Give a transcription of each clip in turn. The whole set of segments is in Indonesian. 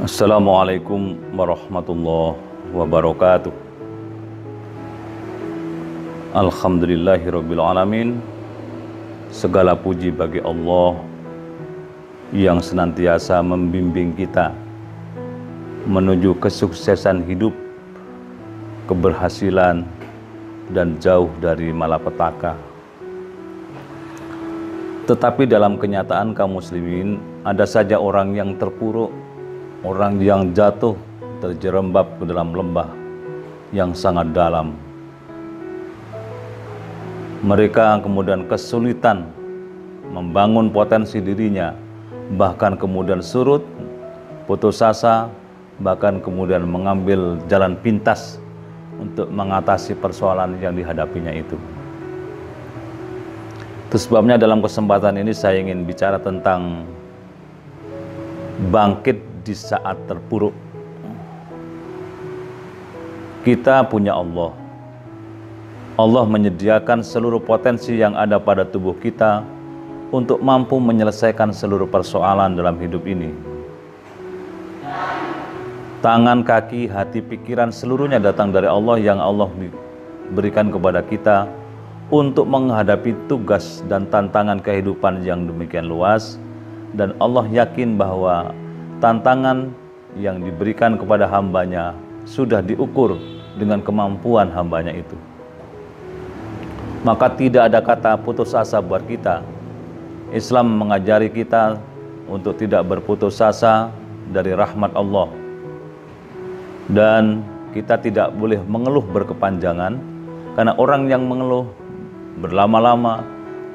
Assalamualaikum warahmatullahi wabarakatuh. Alhamdulillahirabbil alamin. Segala puji bagi Allah yang senantiasa membimbing kita menuju kesuksesan hidup, keberhasilan, dan jauh dari malapetaka. Tetapi dalam kenyataan kaum muslimin, ada saja orang yang terpuruk, orang yang jatuh terjerembab ke dalam lembah yang sangat dalam. Mereka kemudian kesulitan membangun potensi dirinya, bahkan kemudian surut, putus asa, bahkan kemudian mengambil jalan pintas untuk mengatasi persoalan yang dihadapinya itu. Itu sebabnya dalam kesempatan ini saya ingin bicara tentang bangkit di saat terpuruk. Kita punya Allah. Allah menyediakan seluruh potensi yang ada pada tubuh kita untuk mampu menyelesaikan seluruh persoalan dalam hidup ini. Tangan, kaki, hati, pikiran seluruhnya datang dari Allah yang Allah berikan kepada kita untuk menghadapi tugas dan tantangan kehidupan yang demikian luas, dan Allah yakin bahwa tantangan yang diberikan kepada hambanya sudah diukur dengan kemampuan hambanya itu. Maka tidak ada kata putus asa buat kita. Islam mengajari kita untuk tidak berputus asa dari rahmat Allah. Dan kita tidak boleh mengeluh berkepanjangan, karena orang yang mengeluh berlama-lama,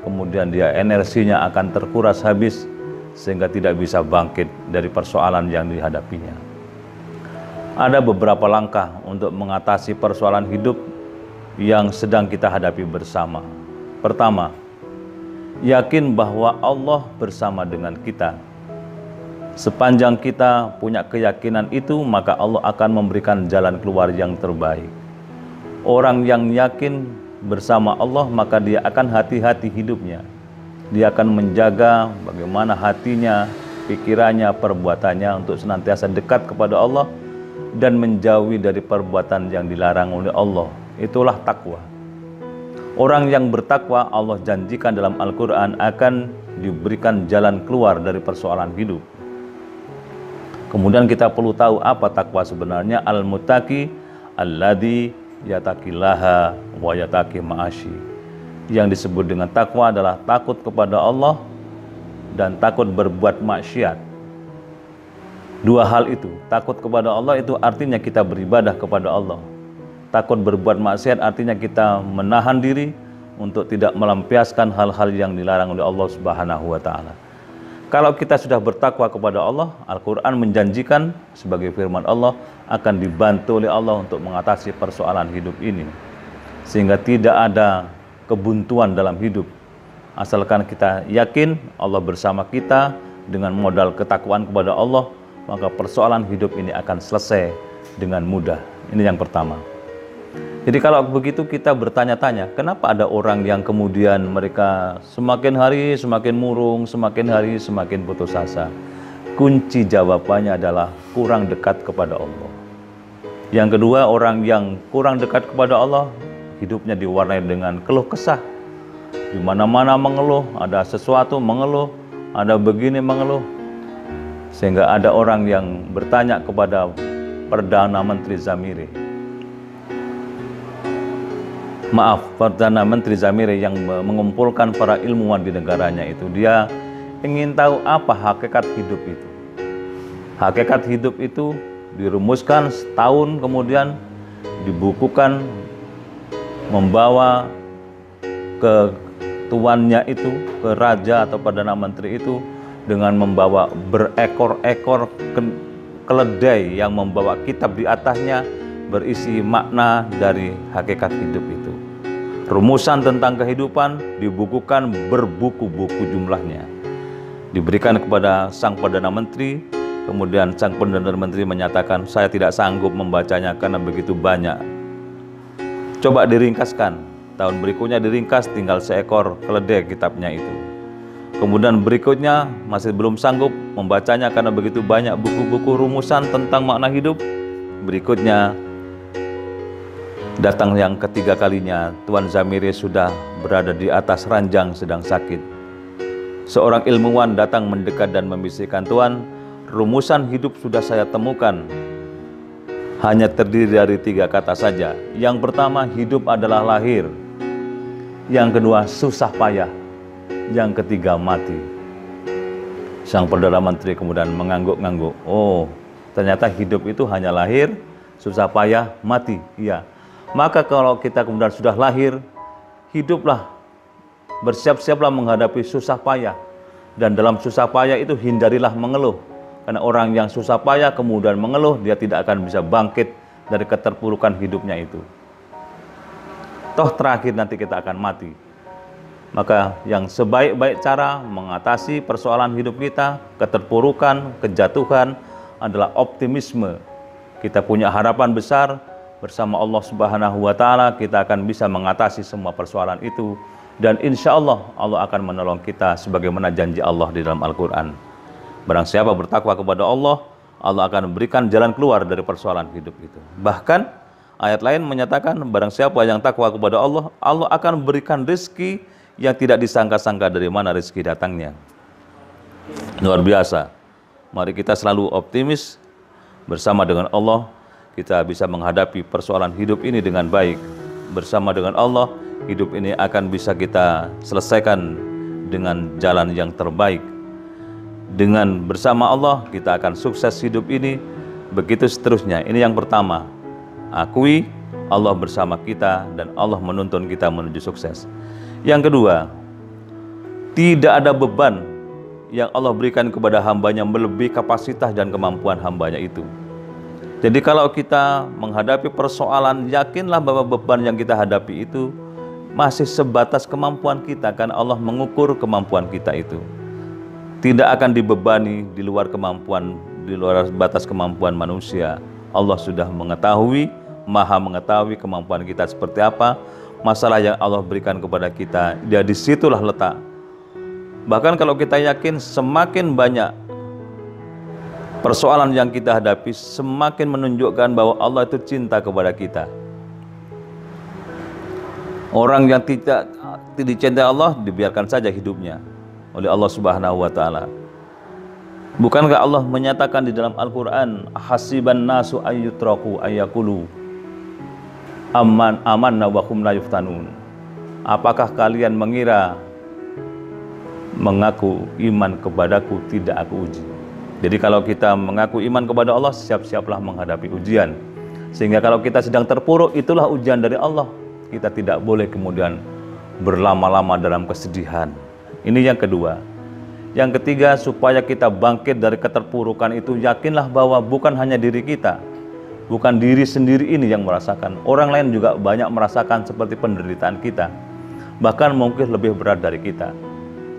kemudian dia energinya akan terkuras habis, sehingga tidak bisa bangkit dari persoalan yang dihadapinya. Ada beberapa langkah untuk mengatasi persoalan hidup yang sedang kita hadapi bersama. Pertama, yakin bahwa Allah bersama dengan kita. Sepanjang kita punya keyakinan itu, maka Allah akan memberikan jalan keluar yang terbaik. Orang yang yakin bersama Allah, maka dia akan hati-hati hidupnya. Dia akan menjaga bagaimana hatinya, pikirannya, perbuatannya untuk senantiasa dekat kepada Allah dan menjauhi dari perbuatan yang dilarang oleh Allah. Itulah takwa. Orang yang bertakwa, Allah janjikan dalam Al-Quran akan diberikan jalan keluar dari persoalan hidup. Kemudian kita perlu tahu apa takwa sebenarnya. Al-muttaqi alladzi yataqillaha wa yataqi ma'asyi. Yang disebut dengan takwa adalah takut kepada Allah dan takut berbuat maksiat. Dua hal itu, takut kepada Allah itu artinya kita beribadah kepada Allah. Takut berbuat maksiat artinya kita menahan diri untuk tidak melampiaskan hal-hal yang dilarang oleh Allah Subhanahu wa ta'ala. Kalau kita sudah bertakwa kepada Allah, Al-Quran menjanjikan sebagai firman Allah akan dibantu oleh Allah untuk mengatasi persoalan hidup ini, sehingga tidak ada kebuntuan dalam hidup. Asalkan kita yakin Allah bersama kita dengan modal ketakwaan kepada Allah, maka persoalan hidup ini akan selesai dengan mudah. Ini yang pertama. Jadi kalau begitu kita bertanya-tanya, kenapa ada orang yang kemudian mereka semakin hari semakin murung, semakin hari semakin putus asa? Kunci jawabannya adalah kurang dekat kepada Allah. Yang kedua, orang yang kurang dekat kepada Allah, hidupnya diwarnai dengan keluh kesah. Di mana-mana mengeluh, ada sesuatu mengeluh, ada begini mengeluh. Sehingga ada orang yang bertanya kepada Perdana Menteri Zamiri. Perdana Menteri Zamiri yang mengumpulkan para ilmuwan di negaranya itu. Dia ingin tahu apa hakikat hidup itu. Hakikat hidup itu dirumuskan setahun kemudian dibukukan, membawa ke tuannya itu, ke raja atau Perdana Menteri itu, dengan membawa berekor-ekor keledai yang membawa kitab di atasnya berisi makna dari hakikat hidup itu. Rumusan tentang kehidupan dibukukan berbuku-buku jumlahnya. Diberikan kepada sang Perdana Menteri, kemudian sang Perdana Menteri menyatakan, saya tidak sanggup membacanya karena begitu banyak. Coba diringkaskan. Tahun berikutnya diringkas, tinggal seekor keledai kitabnya itu. Kemudian berikutnya masih belum sanggup membacanya karena begitu banyak buku-buku rumusan tentang makna hidup. Berikutnya datang yang ketiga kalinya, Tuan Zamiri sudah berada di atas ranjang sedang sakit. Seorang ilmuwan datang mendekat dan membisikkan, Tuan, rumusan hidup sudah saya temukan. Hanya terdiri dari 3 kata saja. Yang pertama, hidup adalah lahir. Yang kedua, susah payah. Yang ketiga, mati. Sang Perdana Menteri kemudian mengangguk-ngangguk. Oh, ternyata hidup itu hanya lahir, susah payah, mati. Iya. Maka kalau kita kemudian sudah lahir, hiduplah, bersiap-siaplah menghadapi susah payah. Dan dalam susah payah itu hindarilah mengeluh. Karena orang yang susah payah kemudian mengeluh, dia tidak akan bisa bangkit dari keterpurukan hidupnya itu. Toh terakhir nanti kita akan mati. Maka yang sebaik-baik cara mengatasi persoalan hidup kita, keterpurukan, kejatuhan adalah optimisme. Kita punya harapan besar, bersama Allah Subhanahu wa Ta'ala kita akan bisa mengatasi semua persoalan itu, dan insya Allah Allah akan menolong kita sebagaimana janji Allah di dalam Al-Quran. Barang siapa bertakwa kepada Allah, Allah akan memberikan jalan keluar dari persoalan hidup itu. Bahkan ayat lain menyatakan, barang siapa yang takwa kepada Allah, Allah akan memberikan rezeki yang tidak disangka-sangka dari mana rezeki datangnya. Luar biasa. Mari kita selalu optimis, bersama dengan Allah kita bisa menghadapi persoalan hidup ini dengan baik. Bersama dengan Allah, hidup ini akan bisa kita selesaikan dengan jalan yang terbaik. Dengan bersama Allah kita akan sukses hidup ini, begitu seterusnya. Ini yang pertama, akui Allah bersama kita dan Allah menuntun kita menuju sukses. Yang kedua, tidak ada beban yang Allah berikan kepada hambanya melebihi kapasitas dan kemampuan hambanya itu. Jadi kalau kita menghadapi persoalan, yakinlah bahwa beban yang kita hadapi itu masih sebatas kemampuan kita, karena Allah mengukur kemampuan kita itu. Tidak akan dibebani di luar kemampuan, di luar batas kemampuan manusia. Allah sudah mengetahui, maha mengetahui kemampuan kita seperti apa. Masalah yang Allah berikan kepada kita, dia disitulah letak. Bahkan kalau kita yakin semakin banyak persoalan yang kita hadapi, semakin menunjukkan bahwa Allah itu cinta kepada kita. Orang yang tidak dicintai Allah, dibiarkan saja hidupnya oleh Allah Subhanahu wa Ta'ala. Bukankah Allah menyatakan di dalam Al-Quran, hasiban nasu ayyutraku ayyakulu amanna wa hum la yuftanun. Apakah kalian mengira mengaku iman kepadaku tidak aku uji? Jadi kalau kita mengaku iman kepada Allah, siap-siaplah menghadapi ujian. Sehingga kalau kita sedang terpuruk, itulah ujian dari Allah. Kita tidak boleh kemudian berlama-lama dalam kesedihan. Ini yang kedua. Yang ketiga, supaya kita bangkit dari keterpurukan itu, yakinlah bahwa bukan hanya diri kita, bukan diri sendiri ini yang merasakan. Orang lain juga banyak merasakan seperti penderitaan kita, bahkan mungkin lebih berat dari kita.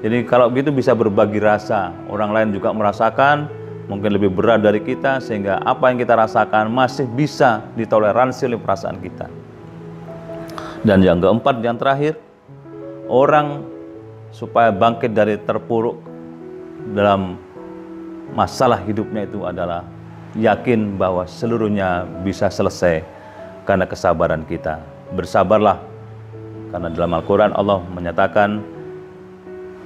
Jadi kalau begitu bisa berbagi rasa, orang lain juga merasakan, mungkin lebih berat dari kita, sehingga apa yang kita rasakan masih bisa ditoleransi oleh perasaan kita. Dan yang keempat, yang terakhir, orang supaya bangkit dari terpuruk dalam masalah hidupnya itu adalah yakin bahwa seluruhnya bisa selesai karena kesabaran kita. Bersabarlah, karena dalam Al-Quran Allah menyatakan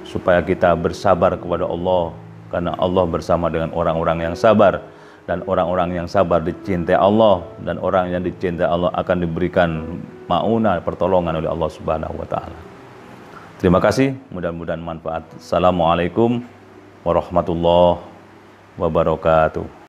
supaya kita bersabar kepada Allah, karena Allah bersama dengan orang-orang yang sabar, dan orang-orang yang sabar dicintai Allah, dan orang yang dicintai Allah akan diberikan maunah, pertolongan oleh Allah Subhanahu wa Ta'ala. Terima kasih, mudah-mudahan manfaat. Assalamualaikum warahmatullahi wabarakatuh.